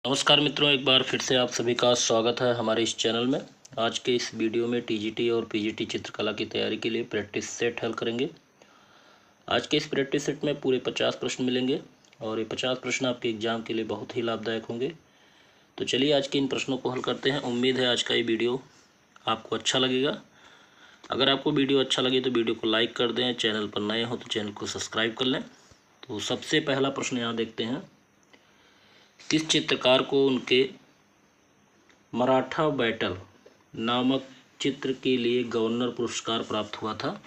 नमस्कार मित्रों, एक बार फिर से आप सभी का स्वागत है हमारे इस चैनल में। आज के इस वीडियो में टीजीटी और पीजीटी चित्रकला की तैयारी के लिए प्रैक्टिस सेट हल करेंगे। आज के इस प्रैक्टिस सेट में पूरे 50 प्रश्न मिलेंगे और ये 50 प्रश्न आपके एग्जाम के लिए बहुत ही लाभदायक होंगे। तो चलिए आज के इन प्रश्नों को हल करते हैं। उम्मीद है आज का ये वीडियो आपको अच्छा लगेगा। अगर आपको वीडियो अच्छा लगे तो वीडियो को लाइक कर दें, चैनल पर नए हो तो चैनल को सब्सक्राइब कर लें। तो सबसे पहला प्रश्न यहाँ देखते हैं, किस चित्रकार को उनके मराठा बैटल नामक चित्र के लिए गवर्नर पुरस्कार प्राप्त हुआ था?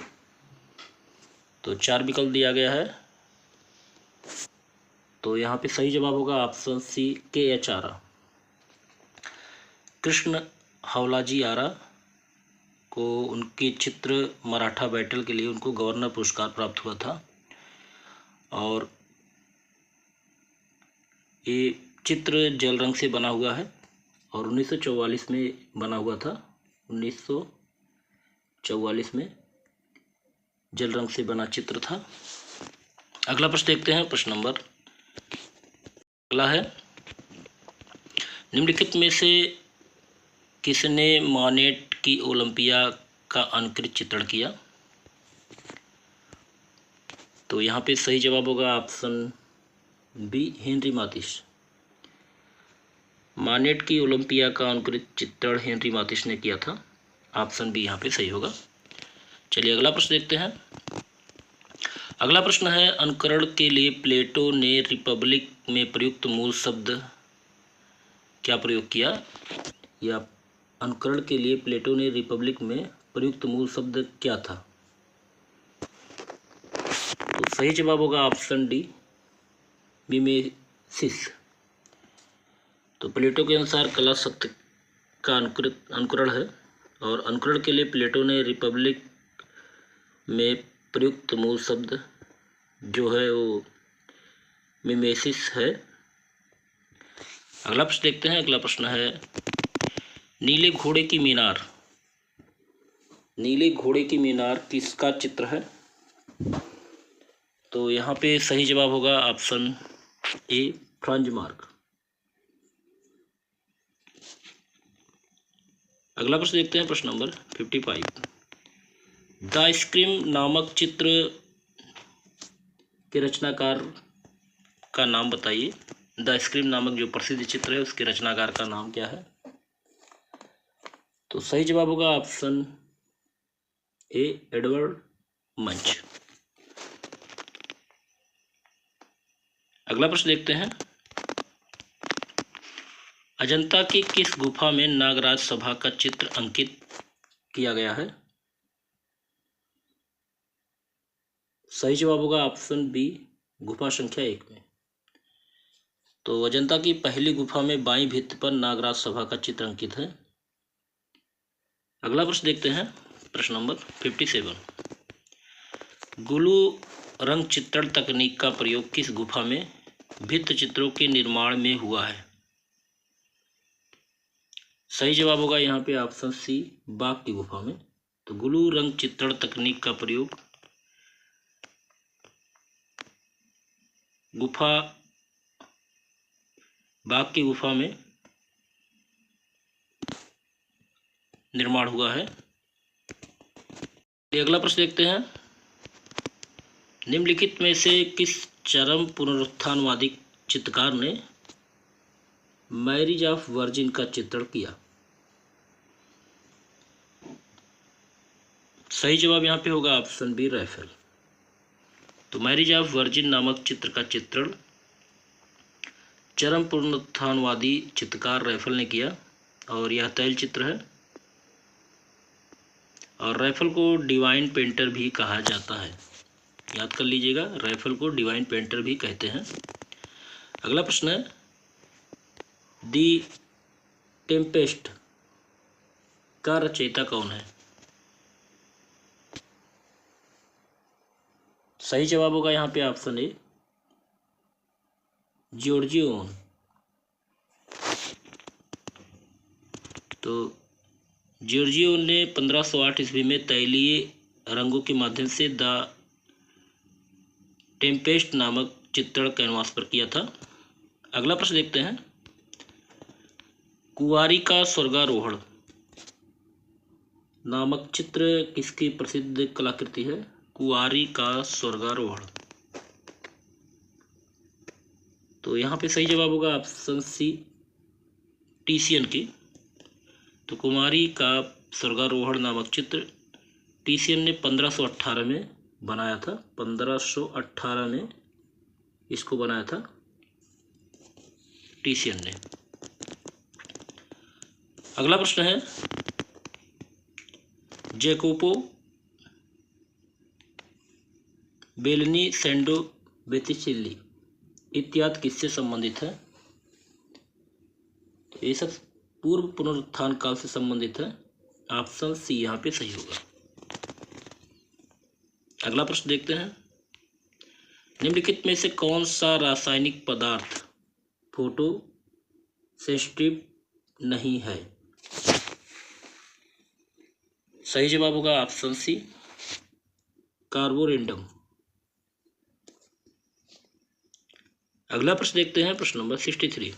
तो 4 विकल्प दिया गया है। तो यहाँ पे सही जवाब होगा ऑप्शन सी, KH आरा। कृष्ण हवलाजी आरा को उनके चित्र मराठा बैटल के लिए उनको गवर्नर पुरस्कार प्राप्त हुआ था और ये चित्र जल रंग से बना हुआ है और 1944 में बना हुआ था। 1944 में जल रंग से बना चित्र था। अगला प्रश्न देखते हैं। प्रश्न नंबर अगला है, निम्नलिखित में से किसने मॉनेट की ओलंपिया का अनुकृत चित्रण किया? तो यहाँ पे सही जवाब होगा ऑप्शन बी, हेनरी मातिस। मॉनेट की ओलंपिया का अनुकृत चित्रण हेनरी मातिस ने किया था। ऑप्शन बी यहाँ पे सही होगा। चलिए अगला प्रश्न देखते हैं। अगला प्रश्न है, अनुकरण के लिए प्लेटो ने रिपब्लिक में प्रयुक्त मूल शब्द क्या प्रयोग किया? या अनुकरण के लिए प्लेटो ने रिपब्लिक में प्रयुक्त मूल शब्द क्या था? तो सही जवाब होगा ऑप्शन डी, मिमेसिस। तो प्लेटो के अनुसार कला शक्ति का अनुकरण है और अनुकरण के लिए प्लेटो ने रिपब्लिक में प्रयुक्त मूल शब्द जो है वो मिमेसिस है। अगला प्रश्न देखते हैं। अगला प्रश्न है, नीले घोड़े की मीनार, नीले घोड़े की मीनार किसका चित्र है? तो यहाँ पे सही जवाब होगा ऑप्शन ए, फ्रांज मार्क। अगला प्रश्न देखते हैं। प्रश्न नंबर 55, द आइसक्रीम नामक चित्र के रचनाकार का नाम बताइए। द आइसक्रीम नामक जो प्रसिद्ध चित्र है उसके रचनाकार का नाम क्या है? तो सही जवाब होगा ऑप्शन ए, एडवर्ड मंच। अगला प्रश्न देखते हैं, अजंता की किस गुफा में नागराज सभा का चित्र अंकित किया गया है? सही जवाब होगा ऑप्शन बी, गुफा संख्या 1 में। तो अजंता की पहली गुफा में बाईं भित्ति पर नागराज सभा का चित्र अंकित है। अगला प्रश्न देखते हैं। प्रश्न नंबर 57, गुलू रंग चित्रण तकनीक का प्रयोग किस गुफा में भित्ति चित्रों के निर्माण में हुआ है? सही जवाब होगा यहाँ पे ऑप्शन सी, बाघ की गुफा में। तो गुलू रंग चित्रण तकनीक का प्रयोग बाघ की गुफा में निर्माण हुआ है। अगला प्रश्न देखते हैं, निम्नलिखित में से किस चरम पुनरुत्थानवादी चित्रकार ने मैरिज ऑफ वर्जिन का चित्रण किया? सही जवाब यहाँ पे होगा ऑप्शन बी, रैफेल। तो मैरिज ऑफ वर्जिन नामक चित्र का चित्रण चरम पुनरुत्थानवादी चित्रकार रैफेल ने किया और यह तैल चित्र है और रैफेल को डिवाइन पेंटर भी कहा जाता है। याद कर लीजिएगा, रैफेल को डिवाइन पेंटर भी कहते हैं। अगला प्रश्न है, दी टेम्पेस्ट का रचयिता कौन है? सही जवाब होगा यहाँ पे ऑप्शन ए, जॉर्जियो ओवन। तो जॉर्जियो ओवन ने 1508 ईस्वी में तैलीय रंगों के माध्यम से द टेम्पेस्ट नामक चित्रण कैनवास पर किया था। अगला प्रश्न देखते हैं, कुंवारी का स्वर्गारोहण नामक चित्र किसकी प्रसिद्ध कलाकृति है? कुंवारी का स्वर्गारोहण। तो यहाँ पे सही जवाब होगा ऑप्शन सी, टीसियन की। तो कुंवारी का स्वर्गारोहण नामक चित्र टीसियन ने 1518 में बनाया था। 1518 में इसको बनाया था टीसियन ने। अगला प्रश्न है, जैकोपो बेलनी सेंडो बेतिचेल्ली इत्यादि किससे संबंधित है? तो ये सब पूर्व पुनरुत्थान काल से संबंधित है। ऑप्शन सी यहाँ पे सही होगा। अगला प्रश्न देखते हैं, निम्नलिखित में से कौन सा रासायनिक पदार्थ फोटो सेंसिटिव नहीं है? सही जवाब होगा ऑप्शन सी, कार्बोरेंडम। अगला प्रश्न देखते हैं, प्रश्न नंबर 63,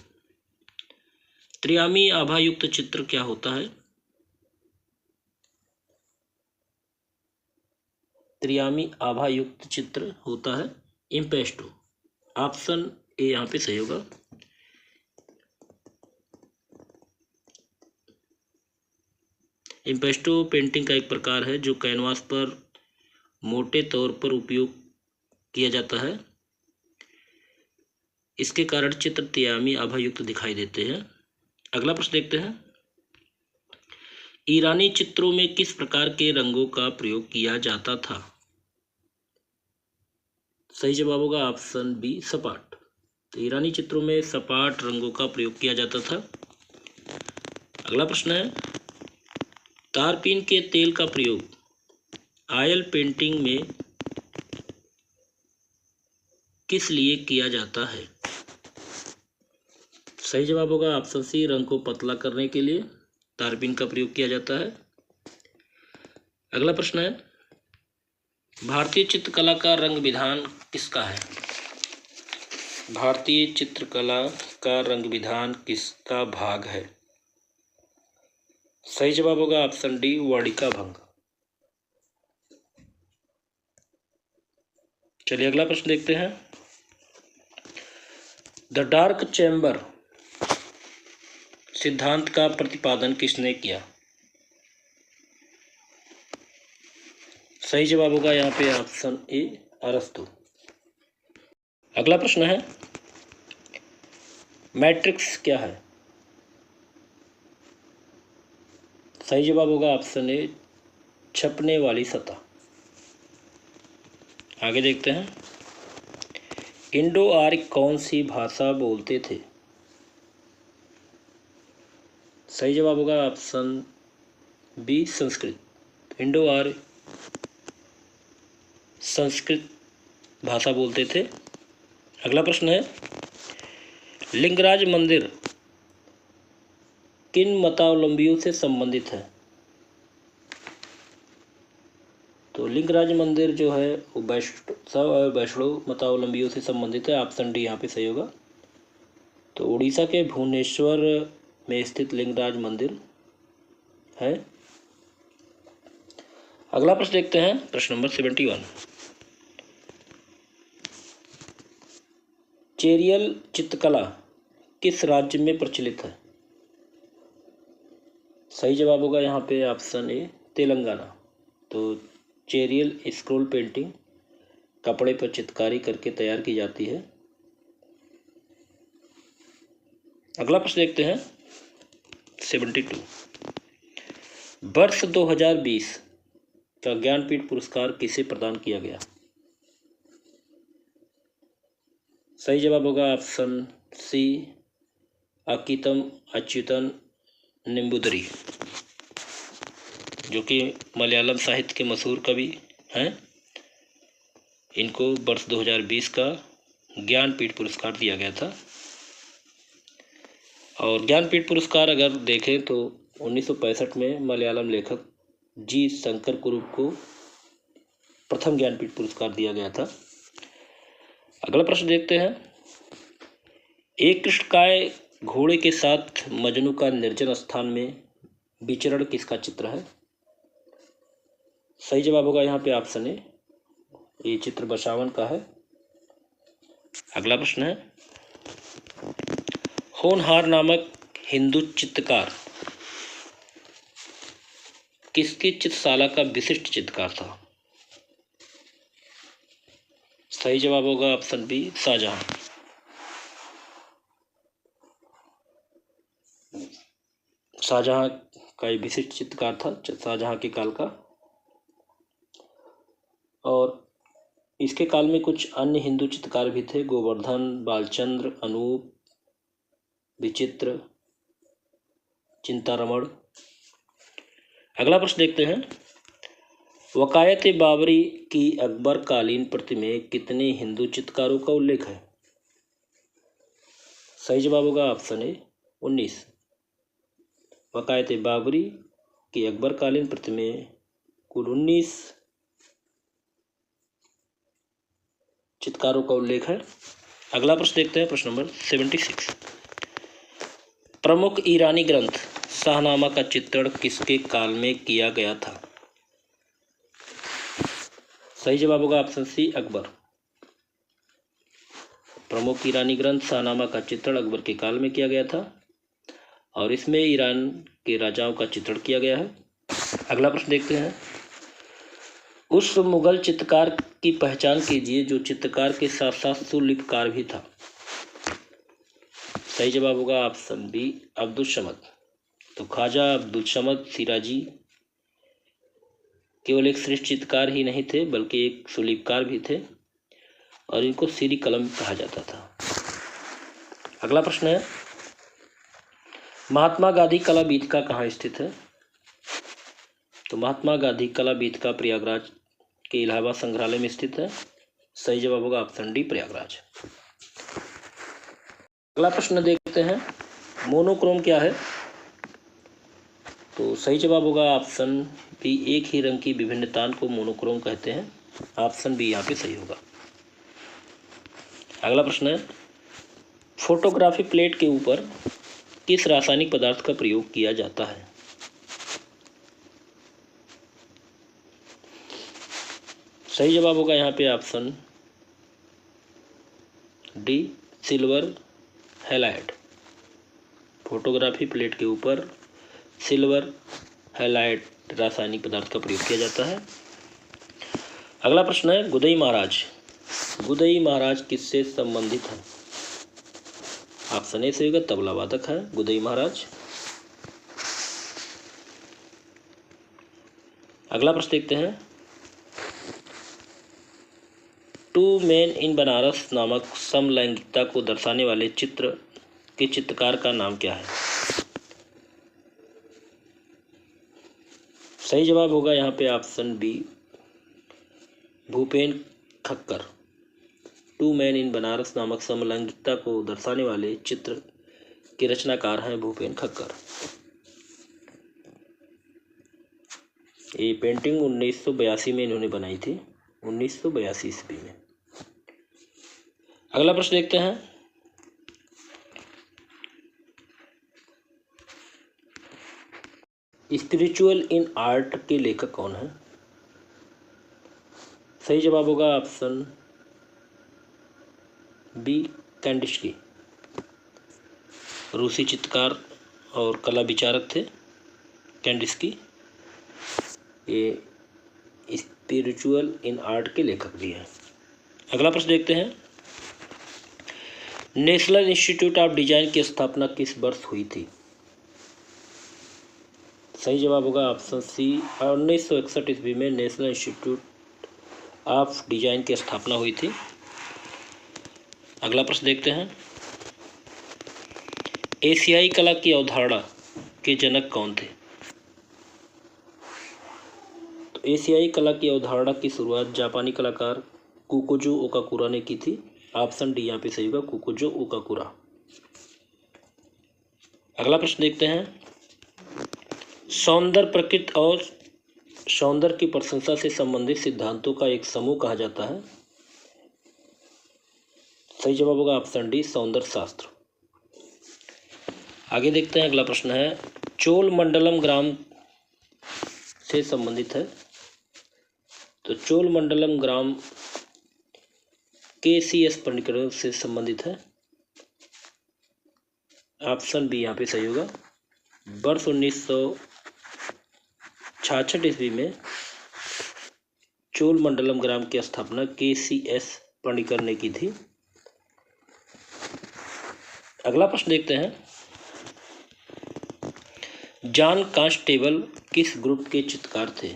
त्रियामी आभायुक्त चित्र क्या होता है? त्रियामी आभायुक्त चित्र होता है इम्पेस्टो। ऑप्शन ए यहाँ पे सही होगा। इम्पेस्टो पेंटिंग का एक प्रकार है जो कैनवास पर मोटे तौर पर उपयोग किया जाता है। इसके कारण चित्र त्रियामी आभायुक्त दिखाई देते हैं। अगला प्रश्न देखते हैं, ईरानी चित्रों में किस प्रकार के रंगों का प्रयोग किया जाता था? सही जवाब होगा ऑप्शन बी, सपाट। तो ईरानी चित्रों में सपाट रंगों का प्रयोग किया जाता था। अगला प्रश्न है, तारपीन के तेल का प्रयोग ऑयल पेंटिंग में किस लिए किया जाता है? सही जवाब होगा ऑप्शन सी, रंग को पतला करने के लिए तारपीन का प्रयोग किया जाता है। अगला प्रश्न है, भारतीय चित्रकला का रंग विधान किसका है? भारतीय चित्रकला का रंग विधान किसका भाग है? सही जवाब होगा ऑप्शन डी, वाटिका भंग। चलिए अगला प्रश्न देखते हैं, द डार्क चैम्बर सिद्धांत का प्रतिपादन किसने किया? सही जवाब होगा यहाँ पे ऑप्शन ए, अरस्तु। अगला प्रश्न है, मैट्रिक्स क्या है? सही जवाब होगा ऑप्शन ए, छपने वाली सतह। आगे देखते हैं, इंडो आर्य कौन सी भाषा बोलते थे? सही जवाब होगा ऑप्शन बी, संस्कृत। इंडो आर्य संस्कृत भाषा बोलते थे। अगला प्रश्न है, लिंगराज मंदिर किन मतावलंबियों से संबंधित है? तो लिंगराज मंदिर जो है वो वैष्णव मतावलंबियों से संबंधित है। ऑप्शन डी यहाँ पे सही होगा। तो उड़ीसा के भुवनेश्वर में स्थित लिंगराज मंदिर है। अगला प्रश्न देखते हैं, प्रश्न नंबर 71, चेरियल चित्रकला किस राज्य में प्रचलित है? सही जवाब होगा यहाँ पे ऑप्शन ए, तेलंगाना। तो चेरियल स्क्रोल पेंटिंग कपड़े पर चित्रकारी करके तैयार की जाती है। अगला प्रश्न देखते हैं, 72, वर्ष 2020 का ज्ञानपीठ पुरस्कार किसे प्रदान किया गया? सही जवाब होगा ऑप्शन सी, अकितम अच्युतन निम्बुदरी, जो कि मलयालम साहित्य के मशहूर कवि हैं। इनको वर्ष 2020 का ज्ञानपीठ पुरस्कार दिया गया था। और ज्ञानपीठ पुरस्कार अगर देखें तो 1965 में मलयालम लेखक जी शंकर कुरुप को प्रथम ज्ञानपीठ पुरस्कार दिया गया था। अगला प्रश्न देखते हैं, एक कृष्णकाय घोड़े के साथ मजनू का निर्जन स्थान में विचरण किसका चित्र है? सही जवाब होगा यहाँ पे ऑप्शन ए, ये चित्र बसावन का है। अगला प्रश्न है, होनहार नामक हिंदू चित्रकार किसकी चित्रशाला का विशिष्ट चित्रकार था? सही जवाब होगा ऑप्शन बी, शाहजहां। शाहजहां का एक विशिष्ट चित्रकार था, शाहजहां के काल का। और इसके काल में कुछ अन्य हिंदू चित्रकार भी थे, गोवर्धन, बालचंद्र, अनूप, विचित्र, चिंतारमण। अगला प्रश्न देखते हैं, वकायत बाबरी की अकबर कालीन प्रति में कितने हिंदू चित्रकारों का उल्लेख है? सही जवाब होगा ऑप्शन ए, 19। वकायत बाबरी की अकबर कालीन प्रति में कुल 19 चित्रकारों का उल्लेख है। अगला प्रश्न देखते हैं, प्रश्न नंबर 76। प्रमुख ईरानी ग्रंथ शाहनामा का चित्रण किसके काल में किया गया था? सही जवाब होगा ऑप्शन सी, अकबर। प्रमुख ईरानी ग्रंथ शाहनामा का चित्रण अकबर के काल में किया गया था और इसमें ईरान के राजाओं का चित्रण किया गया है। अगला प्रश्न देखते हैं, उस मुगल चित्रकार की पहचान कीजिए जो चित्रकार के साथ साथ सुलिपकार भी था। सही जवाब होगा ऑप्शन बी, अब्दुल समद। तो ख्वाजा अब्दुल समद सिराजी केवल एक श्रेष्ठ चित्रकार ही नहीं थे बल्कि एक सुलिपकार भी थे और इनको सीरी कलम कहा जाता था। अगला प्रश्न है, महात्मा गांधी कला वीथिका कहाँ स्थित है? तो महात्मा गांधी कला वीथिका प्रयागराज के इलाहाबाद संग्रहालय में स्थित है। सही जवाब होगा ऑप्शन डी, प्रयागराज। अगला प्रश्न देखते हैं, मोनोक्रोम क्या है? तो सही जवाब होगा ऑप्शन बी, एक ही रंग की विभिन्नता को मोनोक्रोम कहते हैं। ऑप्शन बी यहाँ पे सही होगा। अगला प्रश्न है, फोटोग्राफी प्लेट के ऊपर किस रासायनिक पदार्थ का प्रयोग किया जाता है? सही जवाब होगा यहाँ पे option D, silver halide. Photography plate के ऊपर सिल्वर हैलाइड रासायनिक पदार्थ का प्रयोग किया जाता है। अगला प्रश्न है, गुदई महाराज। गुदई महाराज किससे संबंधित है? ऑप्शन ए से होगा, तबला वादक है गुदई महाराज। अगला प्रश्न देखते हैं, टू मैन इन बनारस नामक समलैंगिकता को दर्शाने वाले चित्र के चित्रकार का नाम क्या है? सही जवाब होगा यहाँ पे option B, Bhupen Khakhar. Two man in Banaras नामक समलैंगिकता को दर्शाने वाले चित्र के रचनाकार हैं भूपेन खक्कर। ये पेंटिंग 1982 में इन्होंने बनाई थी, 1982 ईस्वी में। अगला प्रश्न देखते हैं, स्पिरिचुअल इन आर्ट के लेखक कौन है? सही जवाब होगा ऑप्शन बी, कैंडिस्की। रूसी चित्रकार और कला विचारक थे कैंडिस्की। ये स्पिरिचुअल इन आर्ट के लेखक भी हैं। अगला प्रश्न देखते हैं, नेशनल इंस्टीट्यूट ऑफ डिजाइन की स्थापना किस वर्ष हुई थी? सही जवाब होगा ऑप्शन सी, 1961 ईस्वी में नेशनल इंस्टीट्यूट ऑफ डिजाइन की स्थापना हुई थी। अगला प्रश्न देखते हैं, एशियाई कला की अवधारणा के जनक कौन थे? तो एशियाई कला की अवधारणा की शुरुआत जापानी कलाकार कुकोजो ओकाकुरा ने की थी। ऑप्शन डी यहाँ पे सही होगा, कुकोजो ओकाकुरा। अगला प्रश्न देखते हैं, सौंदर्य प्रकृति और सौंदर्य की प्रशंसा से संबंधित सिद्धांतों का एक समूह कहा जाता है। सही जवाब होगा ऑप्शन डी, सौंदर्य शास्त्र। आगे देखते हैं, अगला प्रश्न है चोल मंडलम ग्राम से संबंधित है। तो चोल मंडलम ग्राम KCS पंडित से संबंधित है। ऑप्शन बी यहाँ पे सही होगा। वर्ष 1966 ईस्वी में चोल मंडलम ग्राम की स्थापना KCS पंडिकर ने की थी। अगला प्रश्न देखते हैं, जॉन कांस्टेबल किस ग्रुप के चित्रकार थे?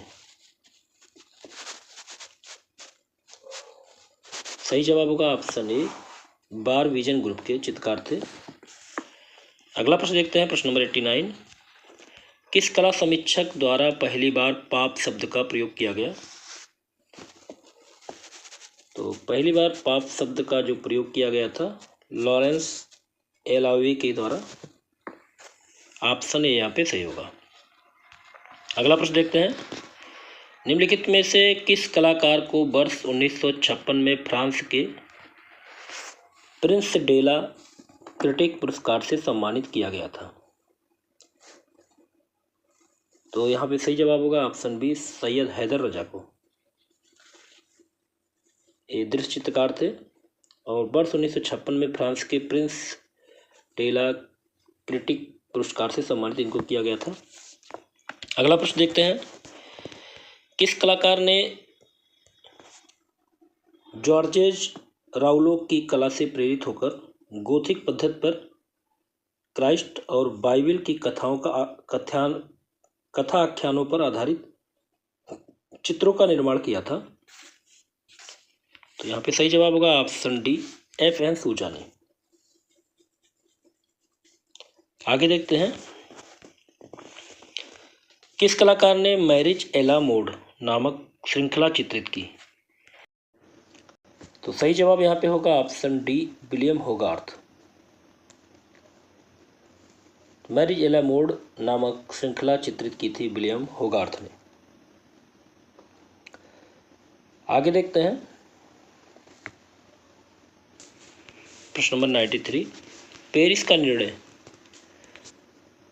सही जवाब होगा option A, bar vision group के चित्रकार थे। अगला प्रश्न देखते हैं, प्रश्न नंबर 89, किस कला समीक्षक द्वारा पहली बार पाप शब्द का प्रयोग किया गया? तो पहली बार पाप शब्द का जो प्रयोग किया गया था लॉरेंस एलावी के द्वारा। ऑप्शन ए यहाँ पे सही होगा। अगला प्रश्न देखते हैं, निम्नलिखित में से किस कलाकार को वर्ष 1956 में फ्रांस के प्रिंस डेला क्रिटिक पुरस्कार से सम्मानित किया गया था? तो यहाँ पे सही जवाब होगा ऑप्शन बी, सैयद हैदर रजा को। ये दृश्य चित्रकार थे और वर्ष 1956 में फ्रांस के प्रिंस डेला क्रिटिक पुरस्कार से सम्मानित इनको किया गया था। अगला प्रश्न देखते हैं, किस कलाकार ने जॉर्जेज राउलो की कला से प्रेरित होकर गोथिक पद्धति पर क्राइस्ट और बाइबिल की कथाओं का कथा आख्यानों पर आधारित चित्रों का निर्माण किया था? तो यहाँ पे सही जवाब होगा ऑप्शन डी, FN सूजा ने। आगे देखते हैं, किस कलाकार ने मैरिज एला मोड नामक श्रृंखला चित्रित की? तो सही जवाब यहाँ पे होगा ऑप्शन डी, विलियम होगार्थ। मैरिज एला मोड नामक श्रृंखला चित्रित की थी विलियम होगार्थ ने। आगे देखते हैं, प्रश्न नंबर 93, पेरिस का निर्णय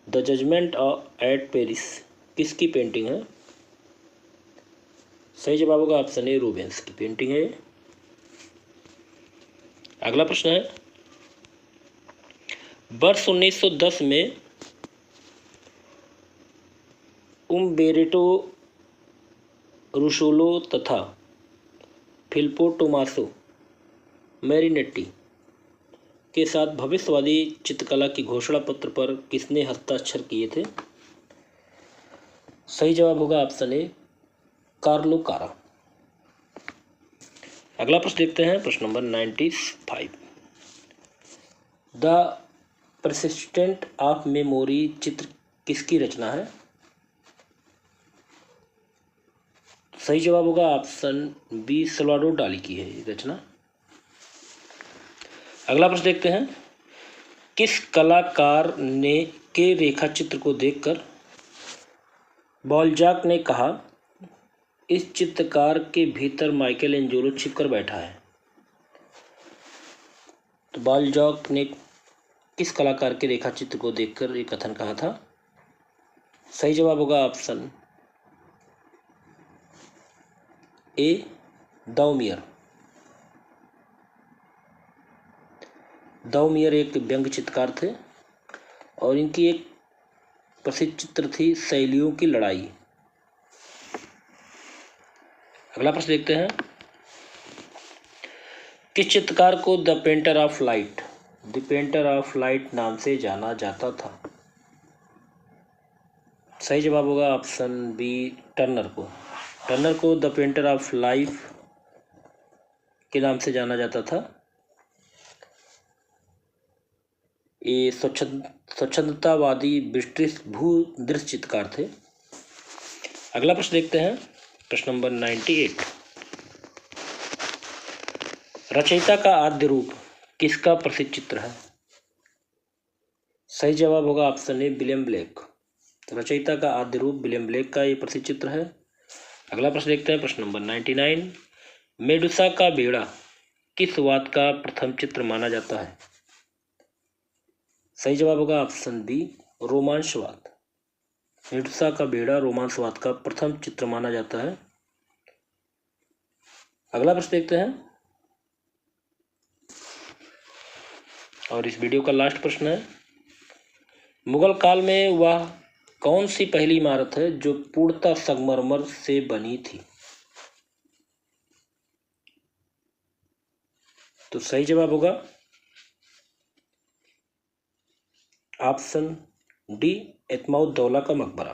द जजमेंट एट पेरिस किसकी पेंटिंग है? सही जवाब होगा ऑप्शन ए, रूबेंस की पेंटिंग है। अगला प्रश्न है, वर्ष 1910 में उम्बेर्टो रुसोलो तथा फिलिप्पो टोमासो मैरिनेट्टी के साथ भविष्यवादी चित्रकला की घोषणा पत्र पर किसने हस्ताक्षर किए थे? सही जवाब होगा ऑप्शन ए, कार्लो कारा। अगला प्रश्न देखते हैं, प्रश्न number 95, the persistent of memory चित्र किसकी रचना है? सही जवाब होगा ऑप्शन बी, सल्वाडोर डाली की है ये रचना। अगला प्रश्न देखते हैं, किस कलाकार ने के रेखा चित्र को देखकर बाल्जाक ने कहा इस चित्रकार के भीतर माइकल एंजेलो छिपकर बैठा है? तो बाल्जाक ने किस कलाकार के रेखा चित्र को देखकर ये कथन कहा था? सही जवाब होगा ऑप्शन ए, दाउमियर। दाउमियर एक व्यंग्य चित्रकार थे और इनकी एक प्रसिद्ध चित्र थी शैलियों की लड़ाई। अगला प्रश्न देखते हैं, किस चित्रकार को द पेंटर ऑफ लाइट नाम से जाना जाता था? सही जवाब होगा ऑप्शन बी, टर्नर को द पेंटर ऑफ लाइफ के नाम से जाना जाता था। ये स्वच्छंदतावादी ब्रिटिश भू दृश्य चित्रकार थे। अगला प्रश्न देखते हैं, प्रश्न नंबर 98, रचयिता का आद्य रूप किसका प्रसिद्ध चित्र है? सही जवाब होगा ऑप्शन ए, विलियम ब्लेक। रचयिता का आद्य रूप विलियम ब्लेक का ये प्रसिद्ध चित्र है। अगला प्रश्न देखते हैं, प्रश्न नंबर 99, मेडुसा का बेड़ा किस वाद का प्रथम चित्र माना जाता है? सही जवाब होगा ऑप्शन बी, रोमांसवाद। हिंसा का बेड़ा रोमांसवाद का प्रथम चित्र माना जाता है। अगला प्रश्न देखते हैं, और इस वीडियो का लास्ट प्रश्न है, मुगल काल में वह कौन सी पहली इमारत है जो पूर्णतः संगमरमर से बनी थी? तो सही जवाब होगा ऑप्शन डी, एतमाउद्दौला का मकबरा।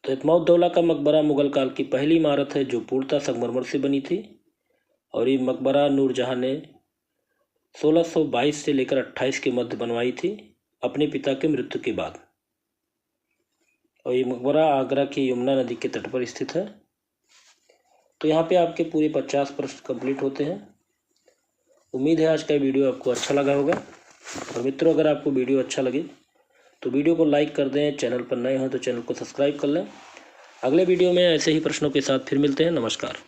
तो एतमाउद्दौला का मकबरा मुगल काल की पहली इमारत है जो पूर्णतः संगमरमर से बनी थी, और ये मकबरा नूरजहां ने 1622 से लेकर 28 के मध्य बनवाई थी अपने पिता की मृत्यु के बाद। और ये मकबरा आगरा की यमुना नदी के तट पर स्थित है। तो यहाँ पे आपके पूरे 50 प्रश्न कंप्लीट होते हैं। उम्मीद है आज का वीडियो आपको अच्छा लगा होगा। और मित्रों, अगर आपको वीडियो अच्छा लगे तो वीडियो को लाइक कर दें, चैनल पर नए हो तो चैनल को सब्सक्राइब कर लें। अगले वीडियो में ऐसे ही प्रश्नों के साथ फिर मिलते हैं। नमस्कार।